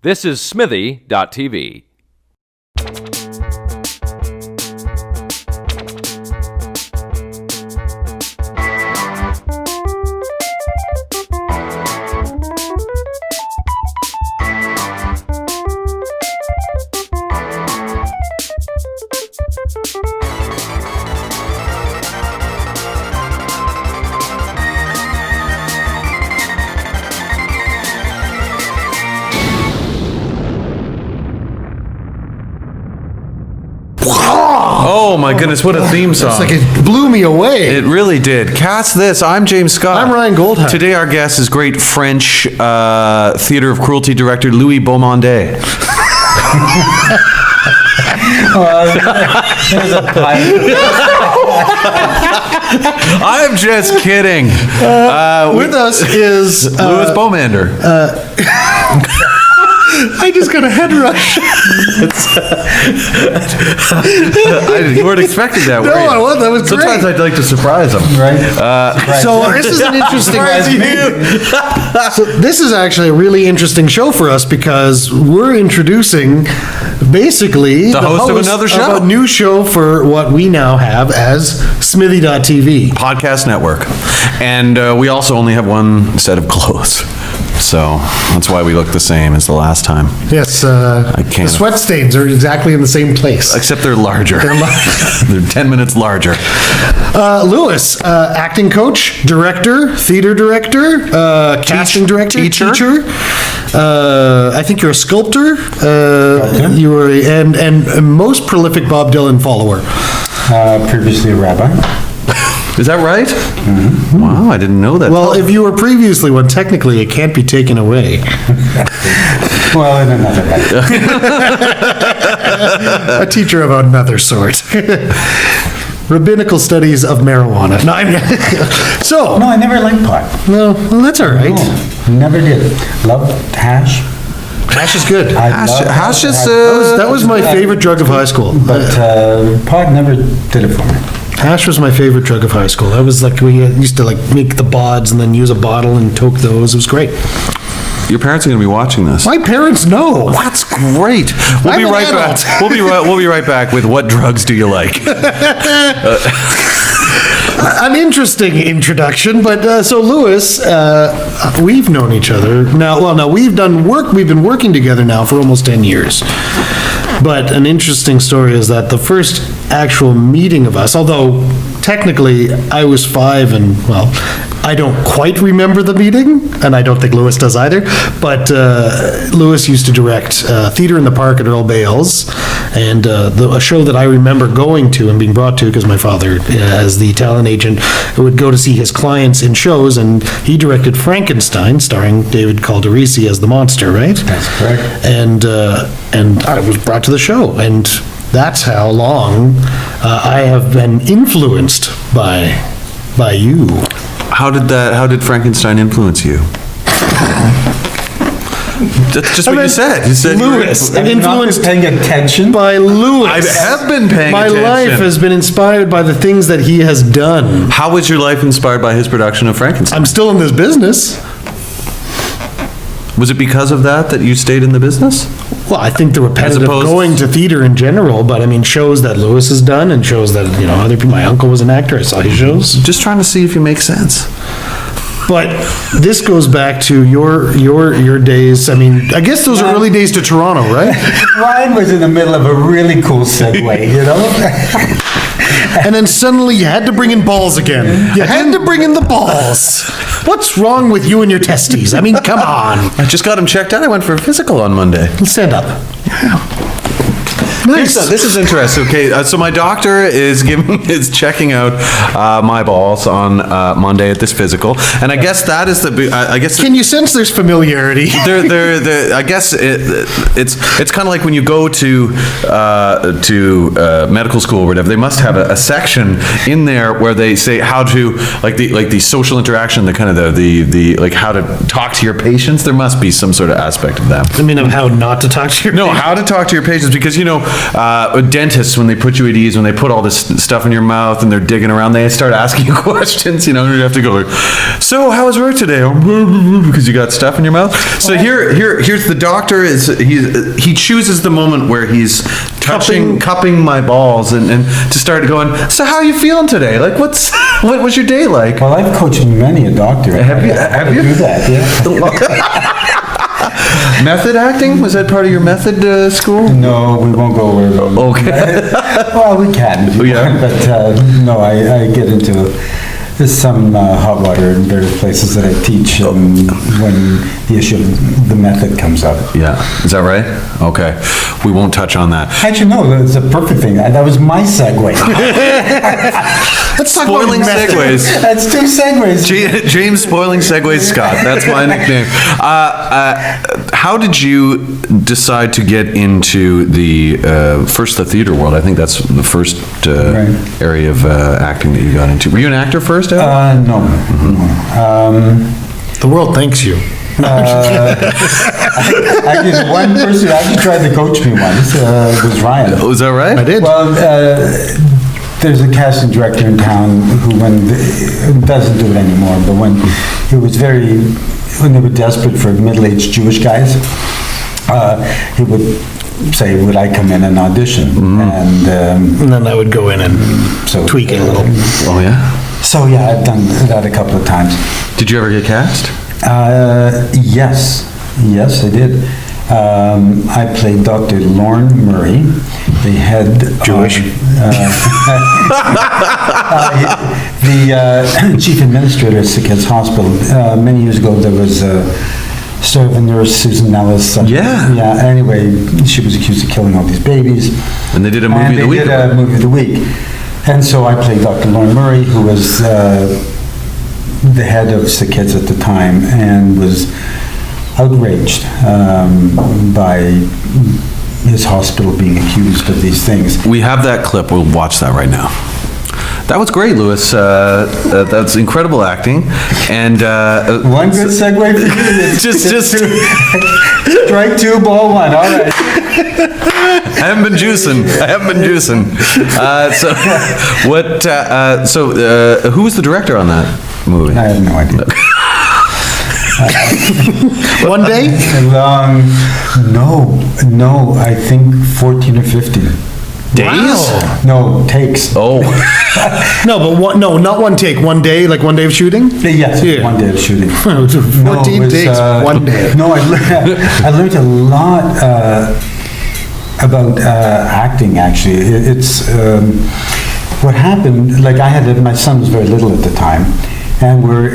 This is Smithy.tv. Oh my goodness, what a theme song. It's like it blew me away. It really did. Cast this. I'm James Scott. I'm Ryan Goldheim. Today our guest is great French theater of cruelty director Louis Baumander. I'm just kidding. With us is Louis Baumander. I just got a head rush. You weren't expecting that, were you? No, I wasn't. That was great. Sometimes I'd like to surprise them. Right. So this is an interesting. So this is actually a really interesting show for us because we're introducing basically The host of another show. a new show for what we now have as Smithy.tv. Podcast network. And we also only have one set of clothes. So that's why we look the same as the last time. Yes, can't- the sweat stains are exactly in the same place. Except they're larger. They're 10 minutes larger. Lewis, acting coach, director, theater director, casting director, teacher. I think you're a sculptor. You were and most prolific Bob Dylan follower. Previously a rabbi. Is that right? Mm-hmm. Wow, I didn't know that. Well, if you were previously one, technically it can't be taken away. Well, in another way. A teacher of another sort. Rabbinical studies of marijuana. No, so. No, I never liked pot. Well, that's all right. No, never did. Loved hash. Hash is good. Hash is... That was my favorite drug of high school. But pot never did it for me. Hash was my favorite drug of high school. I was like, we used to like make the bods and then use a bottle and toke those. It was great. Your parents are going to be watching this. My parents know. That's great. We'll I'm be an right adult. back. We'll be right back with what drugs do you like? An interesting introduction, but so Lewis, we've known each other now. Well, no, we've done work. We've been working together now for almost 10 years. But an interesting story is that the first actual meeting of us, although technically I was 5 and, well, I don't quite remember the meeting, and I don't think Lewis does either, but Lewis used to direct Theater in the Park at Earl Bales, and a show that I remember going to and being brought to, because my father, as the talent agent, would go to see his clients in shows, and he directed Frankenstein, starring David Calderisi as the monster, right? That's correct. And I was brought to the show, and that's how long I have been influenced by you. How did Frankenstein influence you? That's just what you said. You said Lewis, Have you not been influenced paying attention? by Lewis. I have been paying My attention. life has been inspired by the things that he has done. How was your life inspired by his production of Frankenstein? I'm still in this business. Was it because of that you stayed in the business? Well, I think the repetitive opposed- going to theater in general, but I mean, shows that Lewis has done and shows that, other people, my uncle was an actor, I saw his shows. Just trying to see if you make sense. But this goes back to your days. I mean, I guess those are early days to Toronto, right? Ryan was in the middle of a really cool segue, you know? And then suddenly you had to bring in balls again. You had to bring in the balls. What's wrong with you and your testes? I mean, come on. I just got him checked out. I went for a physical on Monday. Stand up. Nice. This is interesting. Okay, so my doctor is checking out my balls on Monday at this physical, and I guess that is I guess. Can you sense there's familiarity? I guess it's kind of like when you go to medical school or whatever. They must have a section in there where they say how to like the social interaction, the kind of the like how to talk to your patients. There must be some sort of aspect of that. I mean, of how not to talk to your No, how to talk to your patients, because dentists, when they put you at ease, when they put all this stuff in your mouth and they're digging around, they start asking you questions, you know, you have to go like, so how was work today? Because you got stuff in your mouth. So here's the doctor, he chooses the moment where he's cupping my balls and to start going, so how are you feeling today? Like, what was your day like? Well, I've coached many a doctor. Have you? Do that, yeah. Method acting? Was that part of your method school? No, we won't go over it. Okay. Well, we can. If you Yeah. want, but no, I get into some hot water in various places that I teach when the issue of the method comes up. Yeah. Is that right? Okay. We won't touch on that. Actually, no, that's a perfect thing. That was my segue. Let's talk Spoiling about method. segues. That's 2 segues. James Spoiling Segues Scott. That's my nickname. How did you decide to get into the theater world? I think that's the first Right. area of acting that you got into. Were you an actor first, Al? No. The world thanks you. Actually, one person who actually tried to coach me once was Ryan. Was that right? I did. Well, there's a casting director in town who doesn't do it anymore, but when they were desperate for middle-aged Jewish guys, he would say, would I come in and audition? And then I would go in and tweak it a little. Oh, yeah? So yeah, I've done that a couple of times. Did you ever get cast? Yes, I did. I played Dr. Lorne Murray, the head Jewish. The chief administrator at Sick Kids Hospital. Many years ago, there was sort of a nurse, Susan Nellis. Yeah. Yeah. Anyway, she was accused of killing all these babies. And they did a movie of the week. They did a movie of the week. And so I played Dr. Lorne Murray, who was the head of Sick Kids at the time, and was outraged by his hospital being accused of these things. We have that clip. We'll watch that right now. That was great, Lewis. That's incredible acting. And One good segue for you. just Strike 2, ball 1. All right. I haven't been juicing. Who was the director on that movie? I have no idea. One day? No, I think 14 or 15. Days? Wow. No, takes. Oh. No, but not one take. One day, like one day of shooting? Yes, Yeah. 1 day of shooting. 14 No, it was, takes, 1 day. No, I learned a lot about acting, actually. It's what happened, like my son was very little at the time, and we're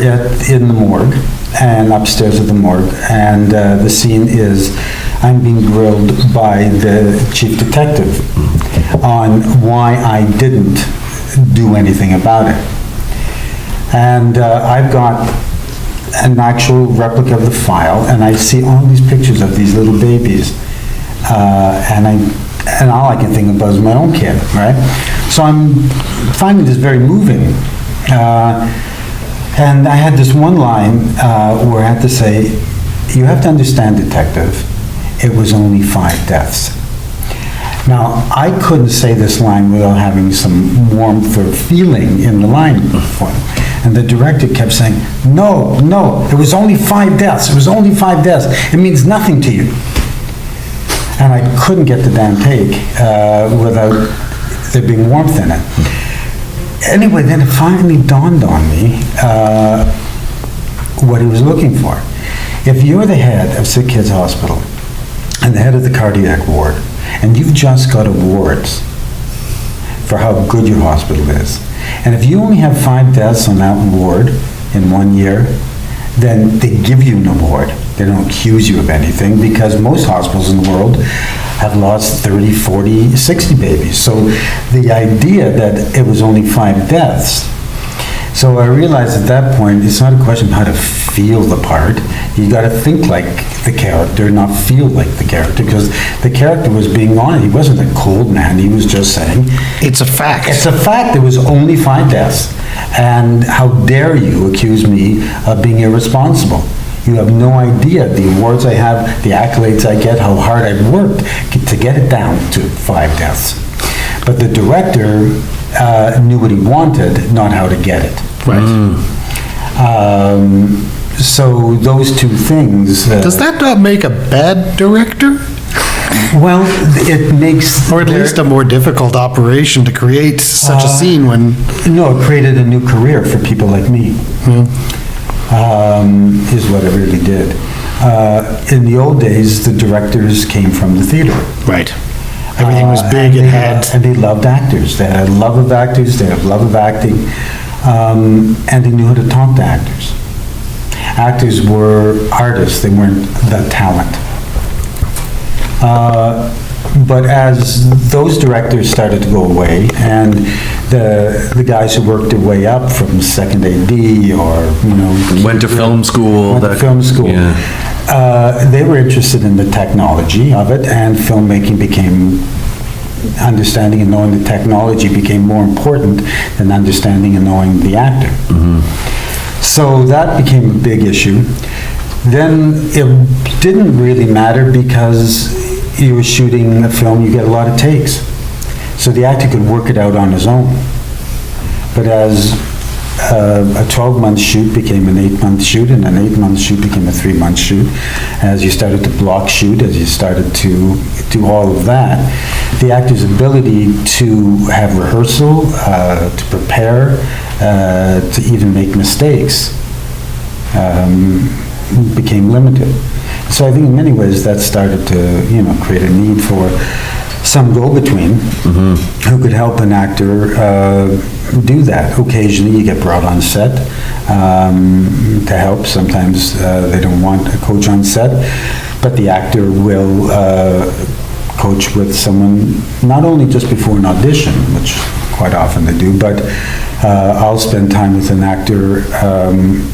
in the morgue, and upstairs at the morgue, and the scene is I'm being grilled by the chief detective on why I didn't do anything about it. And I've got an actual replica of the file, and I see all these pictures of these little babies, and all I can think about is my own kid, right? So I'm finding this very moving. And I had this one line where I had to say, you have to understand, detective, it was only 5 deaths. Now, I couldn't say this line without having some warmth or feeling in the line before. And the director kept saying, no, it was only 5 deaths. It was only 5 deaths. It means nothing to you. And I couldn't get the damn take without there being warmth in it. Anyway, then it finally dawned on me what he was looking for. If you're the head of Sick Kids Hospital and the head of the cardiac ward, and you've just got awards for how good your hospital is, and if you only have 5 deaths on that ward in 1 year, then they give you an award. They don't accuse you of anything, because most hospitals in the world have lost 30, 40, 60 babies. So the idea that it was only 5 deaths. So I realized at that point, it's not a question of how to feel the part. You got to think like the character, not feel like the character, because the character was being honest. He wasn't a cold man. He was just saying, It's a fact. it's a fact, there was only 5 deaths. And how dare you accuse me of being irresponsible? You have no idea the awards I have, the accolades I get, how hard I've worked to get it down to 5 deaths. But the director knew what he wanted, not how to get it. Right. So those two things. Does that not make a bad director? Well, it makes... Or at least a more difficult operation to create such a scene when... No, it created a new career for people like me, is what it really did. In the old days, the directors came from the theater. Right. Everything was big and had... And they loved actors. They had love of actors, they had love of acting, and they knew how to talk to actors. Actors were artists, they weren't the talent. But as those directors started to go away, and the guys who worked their way up from second AD or, Went to film school. They were interested in the technology of it, and filmmaking became, understanding and knowing the technology became more important than understanding and knowing the actor. So that became a big issue. Then it didn't really matter because you were shooting a film, you get a lot of takes. So the actor could work it out on his own. But as a 12-month shoot became an 8-month shoot, and an 8-month shoot became a 3-month shoot, as you started to block shoot, as you started to do all of that, the actor's ability to have rehearsal, to prepare, to even make mistakes, became limited. So I think in many ways that started to, create a need for some go-between who could help an actor do that. Occasionally you get brought on set to help. Sometimes they don't want a coach on set, but the actor will coach with someone not only just before an audition, which quite often they do, but I'll spend time with an actor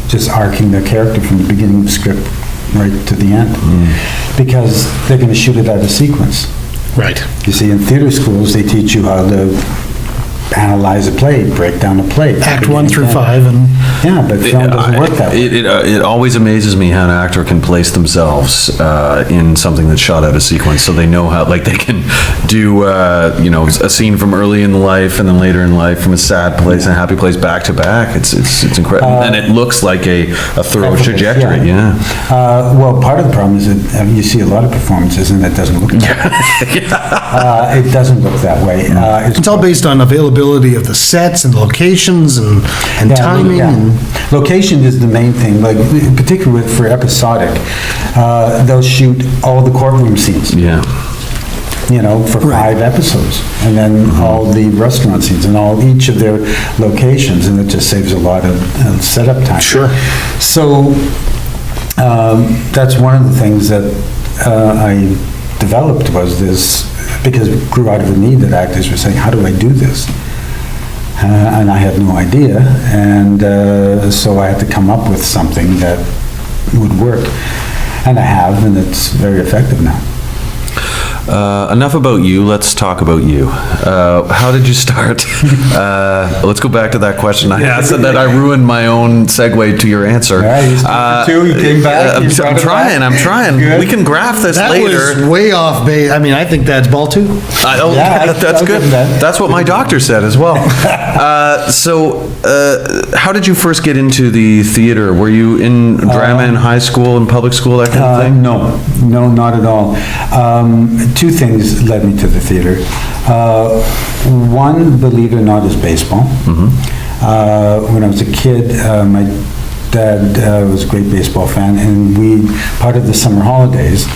just arcing their character from the beginning of the script right to the end, because they're going to shoot it out of sequence. Right. You see, in theater schools, they teach you how to analyze a play, break down a play. Act 1 through 5 and... Yeah, but film doesn't work that way. It always amazes me how an actor can place themselves in something that's shot out of sequence, so they know how, like, they can do, a scene from early in life and then later in life, from a sad place and a happy place, back to back. It's incredible, and it looks like a thorough trajectory. Well, part of the problem is that you see a lot of performances and it doesn't look that way. It doesn't look that way. It's all based on availability of the sets and locations and timing. And location is the main thing, like particularly for episodic. They'll shoot all the courtroom scenes. For 5 episodes, and then all the restaurant scenes and each of their locations, and it just saves a lot of setup time. Sure. So that's one of the things that I developed, was this, because it grew out of the need that actors were saying, how do I do this? And I had no idea, and so I had to come up with something that would work, and I have, and it's very effective now. Enough about you, let's talk about you. How did you start? Let's go back to that question I asked, and that I ruined my own segue to your answer. You came back. I'm trying. Good. We can graph this later. That was way off base. I mean, I think that's ball 2. That's good. That's what my doctor said as well. So, how did you first get into the theater? Were you in drama in high school and public school, that kind of thing? No, not at all. 2 things led me to the theater. One, believe it or not, is baseball. When I was a kid, my dad was a great baseball fan, and part of the summer holidays,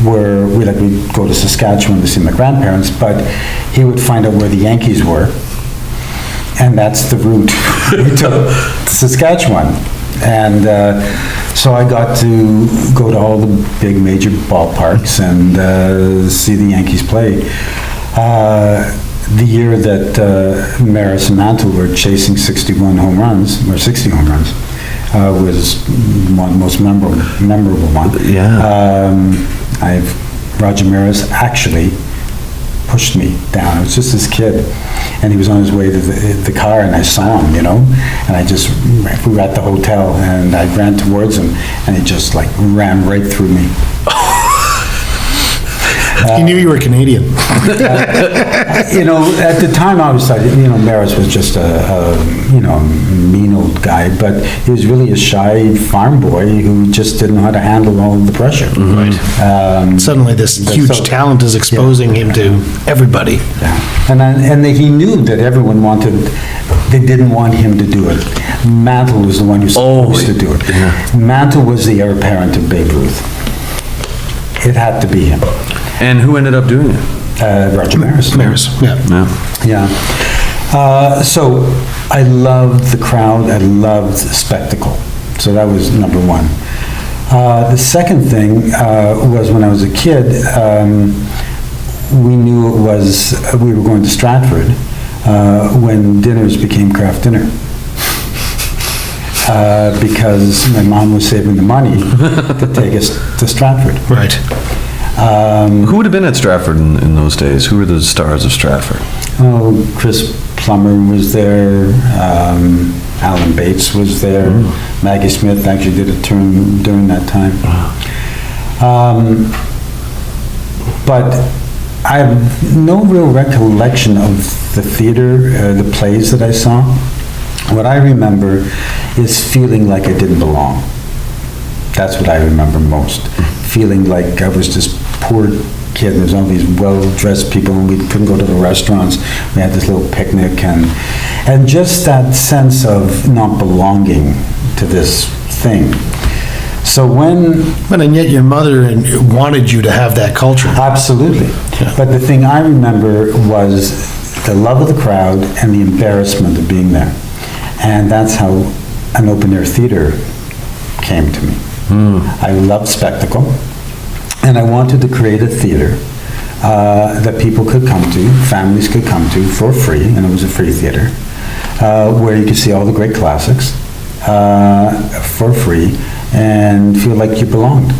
where we'd go to Saskatchewan to see my grandparents, but he would find out where the Yankees were, and that's the route we took to Saskatchewan. And so I got to go to all the big major ballparks and see the Yankees play. The year that Maris and Mantle were chasing 61 home runs, or 60 home runs, was one most memorable one. Yeah. Roger Maris actually pushed me down. I was just this kid, and he was on his way to the car, and I saw him, you know, and we were at the hotel, and I ran towards him, and he just like ran right through me. He knew you were Canadian. You know, at the time I was like, you know, Maris was just a mean old guy, but he was really a shy farm boy who just didn't know how to handle all of the pressure. Right. Suddenly this huge talent is exposing him to everybody. Yeah. And he knew that everyone they didn't want him to do it. Mantle was the one who was supposed to do it. Yeah. Mantle was the heir apparent of Babe Ruth. It had to be him. And who ended up doing it? Roger Maris. Yeah. So I loved the crowd, I loved the spectacle. So that was number one. The second thing was when I was a kid, we knew we were going to Stratford when dinners became craft dinner. Because my mom was saving the money to take us to Stratford. Right. Who would have been at Stratford in those days? Who were the stars of Stratford? Oh, Chris Plummer was there, Alan Bates was there, Maggie Smith actually did a turn during that time. But I have no real recollection of the theater, the plays that I saw. What I remember is feeling like I didn't belong. That's what I remember most. Feeling like I was this poor kid, and there's all these well-dressed people, and we couldn't go to the restaurants. We had this little picnic, and just that sense of not belonging to this thing. So and yet your mother wanted you to have that culture. Absolutely. Yeah. But the thing I remember was the love of the crowd and the embarrassment of being there. And that's how an open-air theater came to me. I loved spectacle, and I wanted to create a theater that people could come to, families could come to for free, and it was a free theater, where you could see all the great classics for free and feel like you belonged.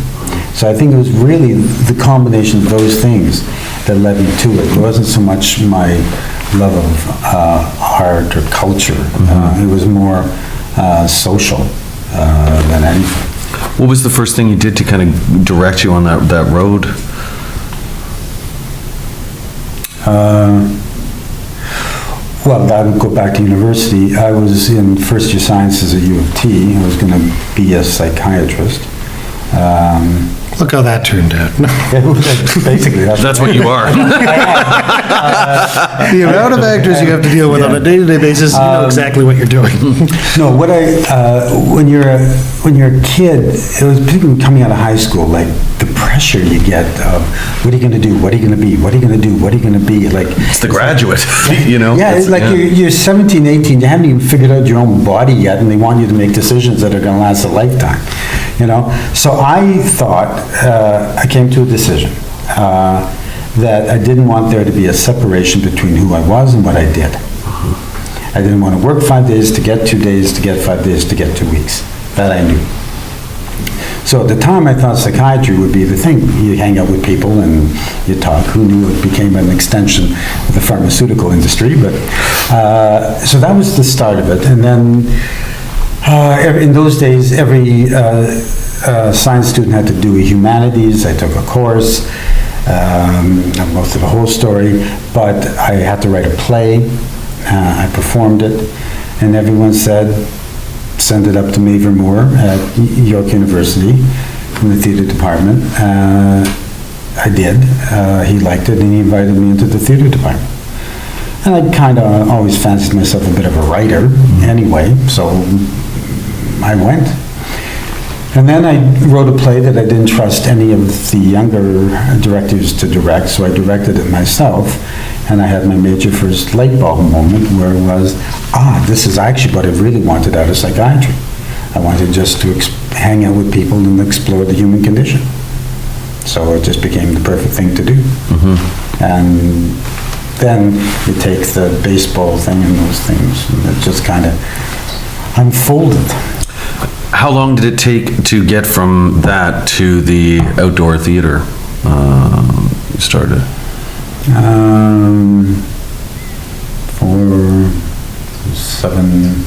So I think it was really the combination of those things that led me to it. It wasn't so much my love of art or culture. It was more social than anything. What was the first thing you did to kind of direct you on that road? Well, I would go back to university. I was in first year sciences at U of T. I was going to be a psychiatrist. Look how that turned out. Basically, that's what you are. The amount of actors you have to deal with on a day-to-day basis, you know exactly what you're doing. No, when you're a kid, it was particularly coming out of high school, like the pressure you get of what are you going to do, what are you going to be, what are you going to do, what are you going to be, like it's The Graduate, you know. Yeah, it's like you're 17, 18, you haven't even figured out your own body yet, and they want you to make decisions that are going to last a lifetime, you know. So I thought, I came to a decision that I didn't want there to be a separation between who I was and what I did. I didn't want to work 5 days to get 2 days, to get 5 days, to get 2 weeks. That I knew. So at the time, I thought psychiatry would be the thing. You hang out with people and you talk. Who knew it became an extension of the pharmaceutical industry? But so that was the start of it. And then in those days, every science student had to do a humanities. I took a course. I won't go through the whole story, but I had to write a play. I performed it, and everyone said, send it up to Maver Moore at York University in the theater department. I did. He liked it, and he invited me into the theater department. And I kind of always fancied myself a bit of a writer anyway, so I went. And then I wrote a play that I didn't trust any of the younger directors to direct, so I directed it myself. And I had my major first light bulb moment where it was, this is actually what I really wanted out of psychiatry. I wanted just to hang out with people and explore the human condition. So it just became the perfect thing to do. And then you take the baseball thing and those things, and it just kind of unfolded. How long did it take to get from that to the outdoor theater you started? For 7,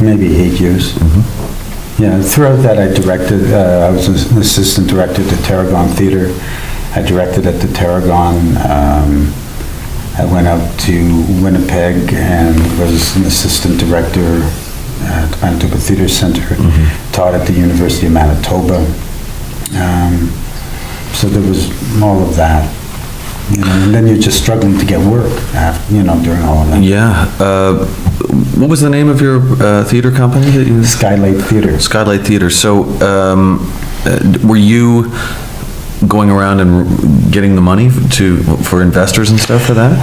maybe 8 years. Yeah, throughout that I directed, I was an assistant director at the Tarragon Theatre. I directed at the Tarragon. I went out to Winnipeg and was an assistant director at the Manitoba Theatre Centre, taught at the University of Manitoba. So there was all of that. You know, and then you're just struggling to get work, after, during all of that. Yeah. What was the name of your theater company that you? Skylight Theatre. Skylight Theater. So, were you going around and getting the money for investors and stuff for that?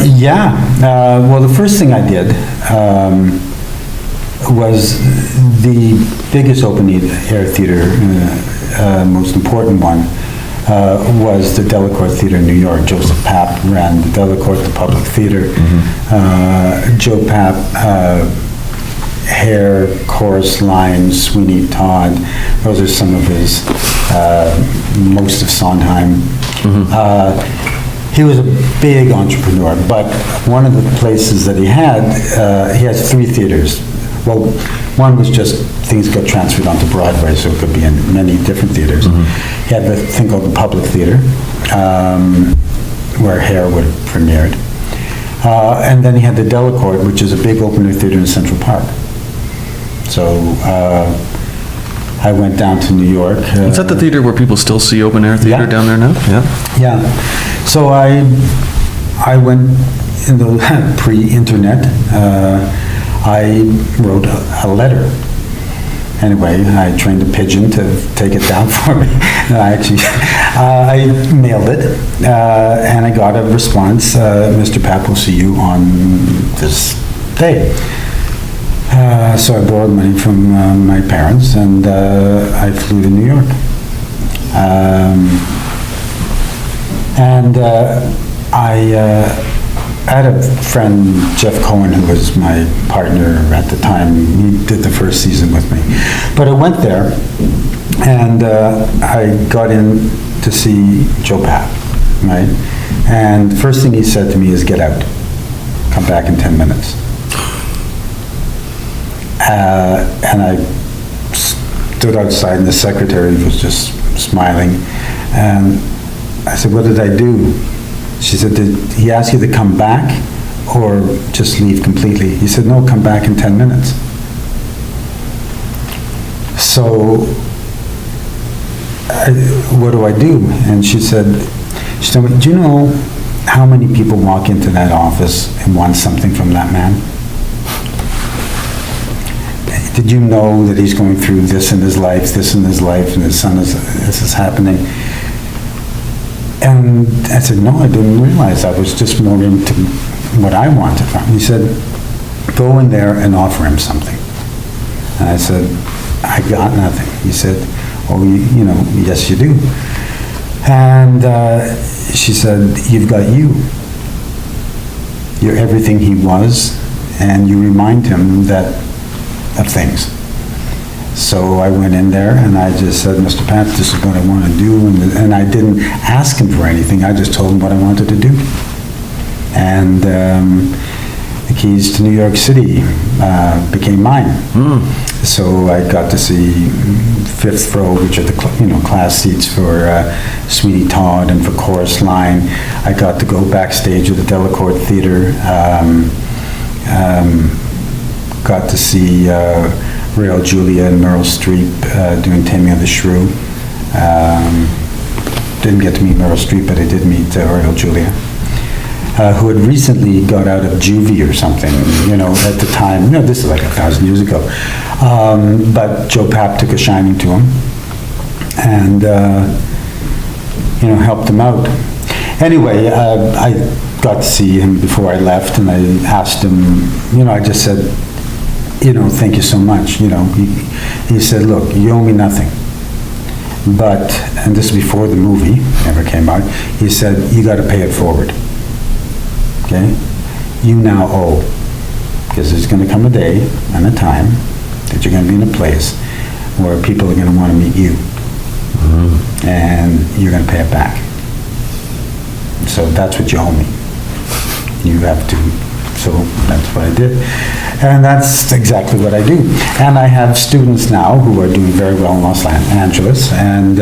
Yeah. Well, the first thing I did was the biggest open-air theater, most important one, was the Delacorte Theatre in New York. Joseph Papp ran the Delacorte, the public theater. Joe Papp, Hair, Chorus Line, Sweeney Todd, those are some of his, most of Sondheim. He was a big entrepreneur, but one of the places that he has 3 theaters. Well, one was just things got transferred onto Broadway, so it could be in many different theaters. He had the thing called the Public Theater, where Hair would have premiered. And then he had the Delacorte, which is a big open-air theater in Central Park. So I went down to New York. Is that the theater where people still see open-air theater down there now? Yeah. Yeah. So I went in the pre-internet. I wrote a letter. Anyway, I trained a pigeon to take it down for me. I mailed it, and I got a response, Mr. Papp will see you on this day. So I borrowed money from my parents, and I flew to New York. I had a friend, Jeff Cohen, who was my partner at the time. He did the first season with me. But I went there, and I got in to see Joe Papp, right? And the first thing he said to me is, "Get out. Come back in 10 minutes." And I stood outside, and the secretary was just smiling. And I said, "What did I do?" She said, "Did he ask you to come back or just leave completely?" He said, "No, come back in 10 minutes." So, what do I do? And she told me, "Do you know how many people walk into that office and want something from that man? Did you know that he's going through this in his life, this in his life, and his son this is happening?" And I said, "No, I didn't realize. I was just more into what I wanted from him." He said, "Go in there and offer him something." And I said, "I got nothing." He said, "Oh, yes, you do." And she said, "You've got you. You're everything he was, and you remind him of things." So I went in there and I just said, "Mr. Papp, this is what I want to do." And I didn't ask him for anything. I just told him what I wanted to do. And the keys to New York City became mine. So I got to see 5th row, which are the class seats for Sweeney Todd and for Chorus Line. I got to go backstage at the Delacorte Theatre. Got to see Rael Julia and Meryl Streep doing Taming of the Shrew. Didn't get to meet Meryl Streep, but I did meet Rael Julia, who had recently got out of juvie or something, at the time. This is like 1,000 years ago. But Joe Papp took a shining to him and, helped him out. Anyway, I got to see him before I left, and I asked him, I just said, "Thank you so much." He said, "Look, you owe me nothing. But," and this is before the movie ever came out, he said, "You got to pay it forward. Okay? You now owe. Because there's going to come a day and a time that you're going to be in a place where people are going to want to meet you. And you're going to pay it back." So that's what you owe me. You have to, so that's what I did. And that's exactly what I do. And I have students now who are doing very well in Los Angeles, and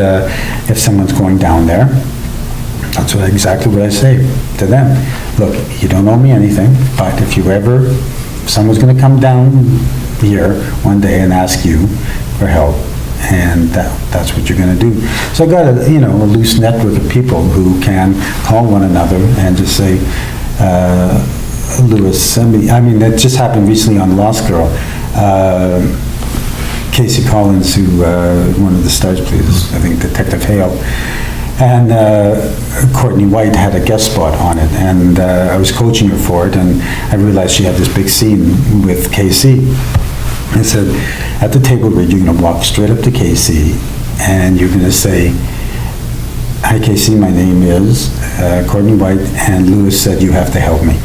if someone's going down there, that's exactly what I say to them. Look, you don't owe me anything, but if someone's gonna come down here one day and ask you for help, and that's what you're gonna do. So I got a loose network of people who can call one another and just say, Lewis, send me, I mean, that just happened recently on Lost Girl. Casey Collins, who, one of the stars plays, I think Detective Hale, and Courtney White had a guest spot on it, and I was coaching her for it, and I realized she had this big scene with Casey. I said, at the table read, you're gonna walk straight up to Casey, and you're gonna say, hi Casey, my name is Courtney White, and Lewis said you have to help me.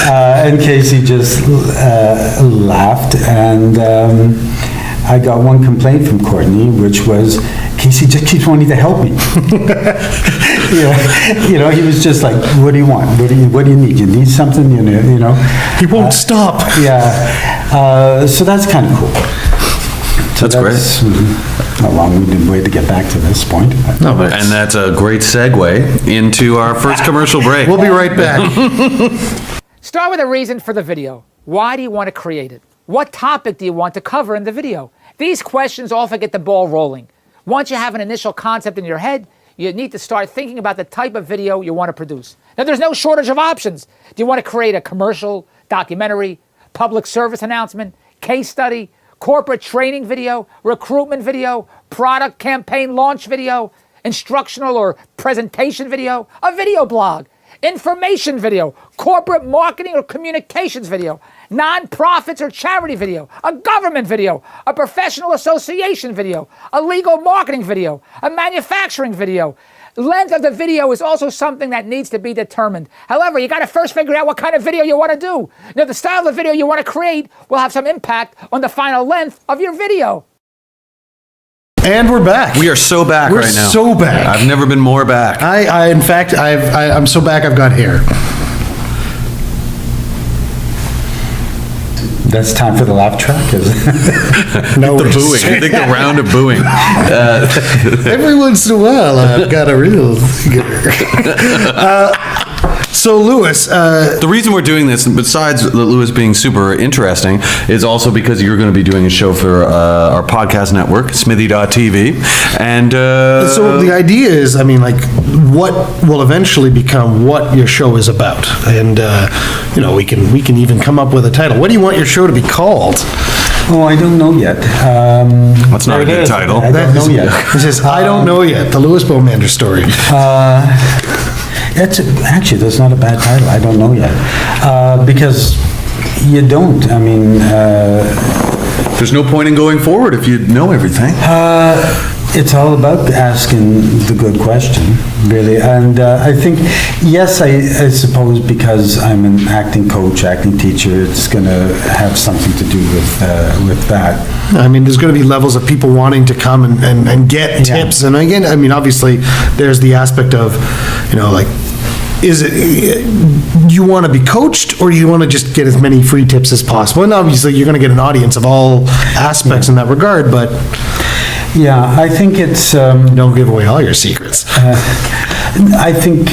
And Casey just laughed, and I got one complaint from Courtney, which was, Casey just keeps wanting to help me. He was just like, what do you want? What do you need? You need something? You know? He won't stop. Yeah. So that's kind of cool. So That's great. A long-winded way to get back to this point. No, but And that's a great segue into our first commercial break. we'll be right back. Start with a reason for the video. Why do you want to create it? What topic do you want to cover in the video? These questions often get the ball rolling. Once you have an initial concept in your head, you need to start thinking about the type of video you want to produce. Now, there's no shortage of options. Do you want to create a commercial, documentary, public service announcement, case study, corporate training video, recruitment video, product campaign launch video, instructional or presentation video, a video blog, information video, corporate marketing or communications video, non-profits or charity video, a government video, a professional association video, a legal marketing video, a manufacturing video? Length of the video is also something that needs to be determined. However, you got to first figure out what kind of video you want to do. Now, the style of the video you want to create will have some impact on the final length of your video. And we're back. We are so back right now. We're so back. I've never been more back. In fact, I'm so back I've got hair. That's time for the laugh track, is it? No, The booing. I think the round of booing. every once in a while, I've got a real. So, Lewis, The reason we're doing this, besides Lewis being super interesting, is also because you're going to be doing a show for our podcast network, Smithy.tv. And so the idea is, I mean, like, what will eventually become what your show is about, and we can even come up with a title. What do you want your show to be called? Oh, I don't know yet. that's not a good title. I don't know yet. It says, I don't know yet. The Lewis Baumander story. That's not a bad title. I don't know yet. Because you don't. I mean, There's no point in going forward if you know everything. it's all about asking the good question, really. And I think, yes, I suppose because I'm an acting coach, acting teacher, it's going to have something to do with that. I mean, there's going to be levels of people wanting to come and get tips. And again, I mean, obviously, there's the aspect of, like, is it, you want to be coached, or you want to just get as many free tips as possible? And obviously, you're going to get an audience of all aspects in that regard, but... Yeah, I think it's... don't give away all your secrets. I think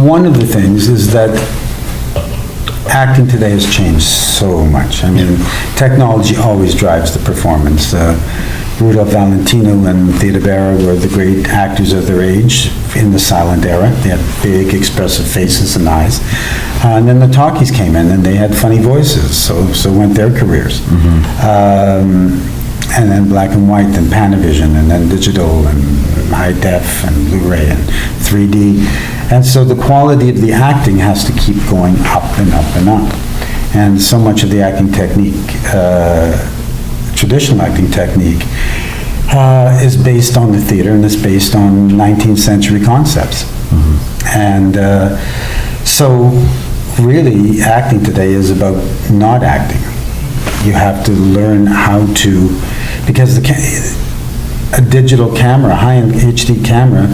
one of the things is that acting today has changed so much. I mean, technology always drives the performance. Rudolph Valentino and Theda Bara were the great actors of their age in the silent era. They had big, expressive faces and eyes. And then the talkies came in, and they had funny voices, so went their careers. And then black and white, and Panavision, and then digital, and high def, and Blu-ray, and 3D. And so the quality of the acting has to keep going up and up and up. And so much of the acting technique, traditional acting technique, is based on the theater, and it's based on 19th century concepts. And so really, acting today is about not acting. You have to learn how to, because a digital camera, high-end HD camera,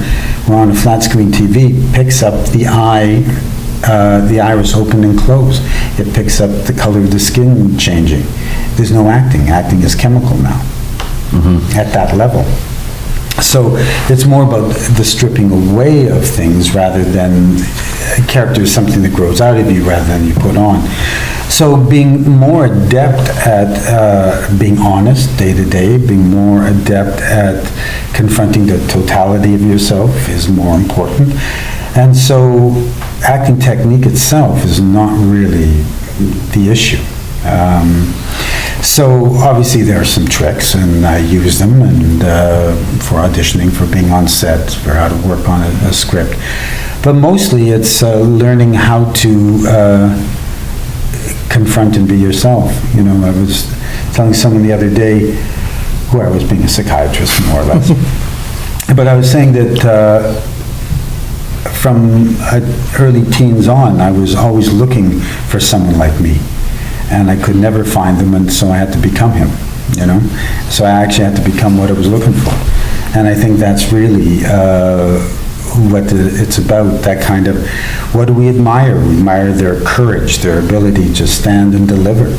or on a flat screen TV, picks up the iris open and close. It picks up the color of the skin changing. There's no acting. Acting is chemical now at that level. So it's more about the stripping away of things rather than character is something that grows out of you rather than you put on. So being more adept at being honest day to day, being more adept at confronting the totality of yourself is more important. And so acting technique itself is not really the issue. So obviously there are some tricks, and I use them, and for auditioning, for being on set, for how to work on a script. But mostly it's learning how to confront and be yourself. You know, I was telling someone the other day, who I was being a psychiatrist more or less, but I was saying that from early teens on, I was always looking for someone like me. And I could never find them, and so I had to become him, you know? So I actually had to become what I was looking for. And I think that's really what it's about, that kind of, what do we admire? We admire their courage, their ability to stand and deliver,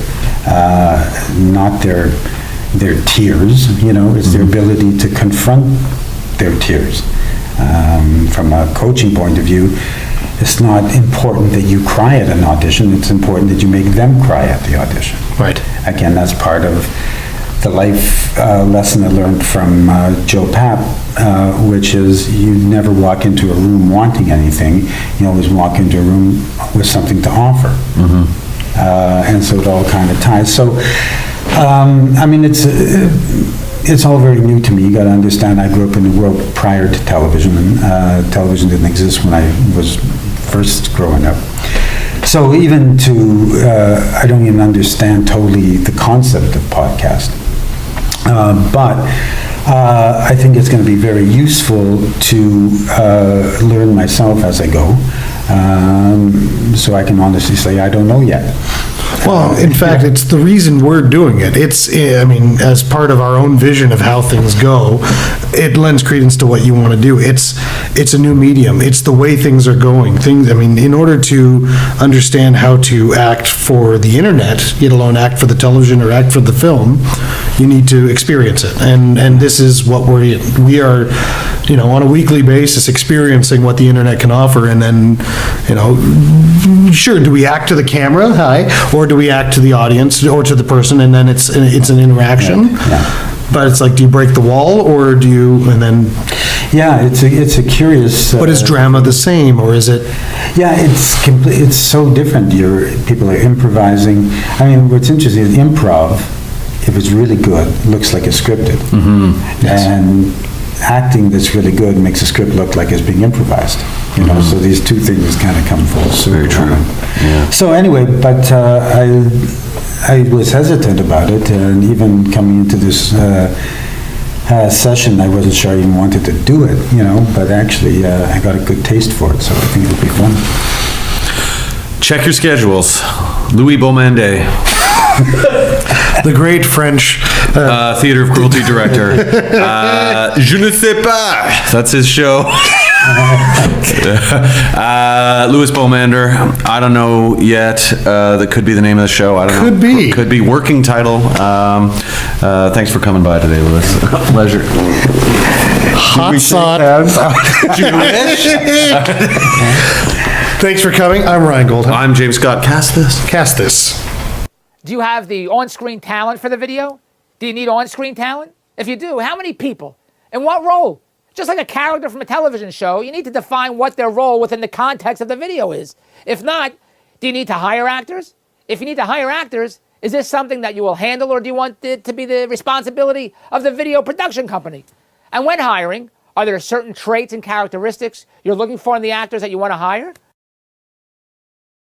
not their tears, you know? It's their ability to confront their tears. From a coaching point of view, it's not important that you cry at an audition, it's important that you make them cry at the audition. Right. Again, That's part of the life lesson I learned from Joe Papp, which is you never walk into a room wanting anything, you always walk into a room with something to offer. And so it all kind of ties. So, I mean, it's all very new to me. You got to understand, I grew up in the world prior to television, and television didn't exist when I was first growing up. So even I don't even understand totally the concept of podcast. But I think it's going to be very useful to learn myself as I go. So I can honestly say I don't know yet. Well, in fact, it's the reason we're doing it. I mean, as part of our own vision of how things go, it lends credence to what you want to do. It's a new medium. It's the way things are going. I mean, in order to understand how to act for the internet, let alone act for the television or act for the film, you need to experience it. And this is what we are, you know, on a weekly basis experiencing what the internet can offer. And then, you know, sure, do we act to the camera? Hi. Or do we act to the audience or to the person, and then it's an interaction? Yeah. But it's like, do you break the wall, or do you, and then... Yeah, it's a curious... But is drama the same, or is it... Yeah, it's so different. People are improvising. I mean, what's interesting is improv, if it's really good, looks like it's scripted. Yes. And acting that's really good makes a script look like it's being improvised. You know, so these two things kind of come full circle. Very true. Yeah. So anyway, but I was hesitant about it, and even coming into this session, I wasn't sure I even wanted to do it, you know, but actually I got a good taste for it, so I think it'll be fun. Check your schedules. Louis Baumander, The great French... theater of cruelty director. Je ne sais pas. That's his show. Louis Baumander. I don't know yet. That could be the name of the show. I don't know. Could be. Could be working title. Thanks for coming by today, Louis. Pleasure. Hot sauce. Thanks for coming. I'm Ryan Goldham. I'm James Scott. Cast this. Do you have the on-screen talent for the video? Do you need on-screen talent? If you do, how many people? In what role? Just like a character from a television show, you need to define what their role within the context of the video is. If not, do you need to hire actors? If you need to hire actors, is this something that you will handle, or do you want it to be the responsibility of the video production company? And when hiring, are there certain traits and characteristics you're looking for in the actors that you want to hire?